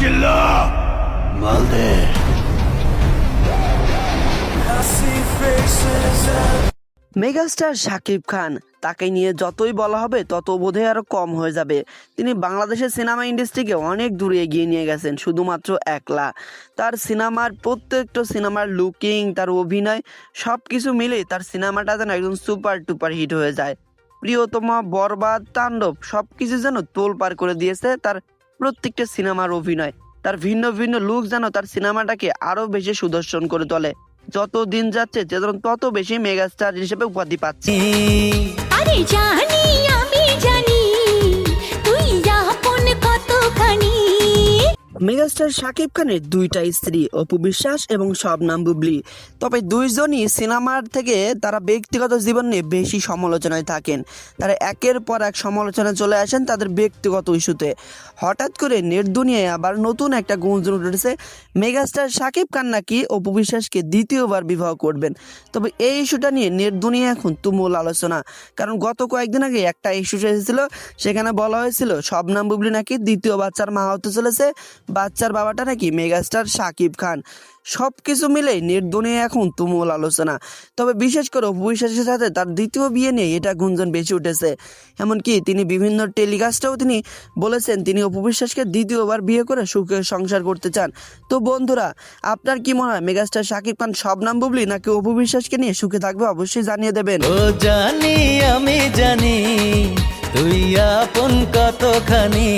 চিল্লা মালদে। মেগাস্টার শাকিব খান, তাকে নিয়ে যতই বলা হবে তত বোধহয় আরো কম হয়ে যাবে। তিনি বাংলাদেশের সিনেমা ইন্ডাস্ট্রিকে অনেক দূরে এগিয়ে নিয়ে গেছেন শুধুমাত্র একলা। তার সিনেমার প্রত্যেকটা সিনেমার লুকিং, তার অভিনয় সব কিছু মিলে তার সিনেমাটা যেন একদম সুপার টুপার হিট হয়ে যায়। প্রিয়তমা, বরবাদ, তাণ্ডব সব কিছু যেন তোলপাড় করে দিয়েছে তার প্রত্যেকটা সিনেমার অভিনয়। তার ভিন্ন ভিন্ন লুক যেন তার সিনেমাটাকে আরো বেশি সুদর্শন করে তোলে। যত দিন যাচ্ছে তত বেশি মেগাস্টার হিসেবে উপাধি পাচ্ছে। আরে জানি আমি জানি তুই আপন কতখানি। মেগাস্টার শাকিব খানের দুইটা স্ত্রী, অপু বিশ্বাস এবং শবনম বুবলী। তবে দুইজনই সিনেমার থেকে তারা ব্যক্তিগত জীবন নিয়ে বেশি সমালোচনায় থাকেন। তারা একের পর এক সমালোচনায় চলে আসেন তাদের ব্যক্তিগত ইস্যুতে। হঠাৎ করে নেট দুনিয়ায় আবার নতুন একটা গুঞ্জন উঠেছে, মেগাস্টার শাকিব খান নাকি অপু বিশ্বাসকে দ্বিতীয়বার বিবাহ করবেন। তবে এই ইস্যুটা নিয়ে নেট দুনিয়া এখন তুমুল আলোচনা। কারণ গত কয়েকদিন আগে একটা ইস্যু এসেছিল, সেখানে বলা হয়েছিল শবনম বুবলী নাকি দ্বিতীয় বাচ্চার মা হতে চলেছে, বাচ্চার বাবাটা নাকি মেগাস্টার শাকিব খান। সব কিছু মিলে নেট দুনিয়া এখন তুমুল আলোচনা। তবে বিশেষ করে অপু বিশ্বাসের সাথে তার দ্বিতীয় বিয়ে নিয়ে এটা গুঞ্জন বেশি উঠেছে। এমনকি তিনি বিভিন্ন টেলিকাস্টেও তিনি বলেছেন তিনি অপু বিশ্বাসকে দ্বিতীয়বার বিয়ে করে সুখে সংসার করতে চান। তো বন্ধুরা, আপনার কি মনে হয় মেগাস্টার শাকিব খান শবনম বুবলী নাকি অপু বিশ্বাসকে নিয়ে সুখে থাকবে? অবশ্যই জানিয়ে দেবেন। ও জানি আমি জানি তুই আপন কতখানি।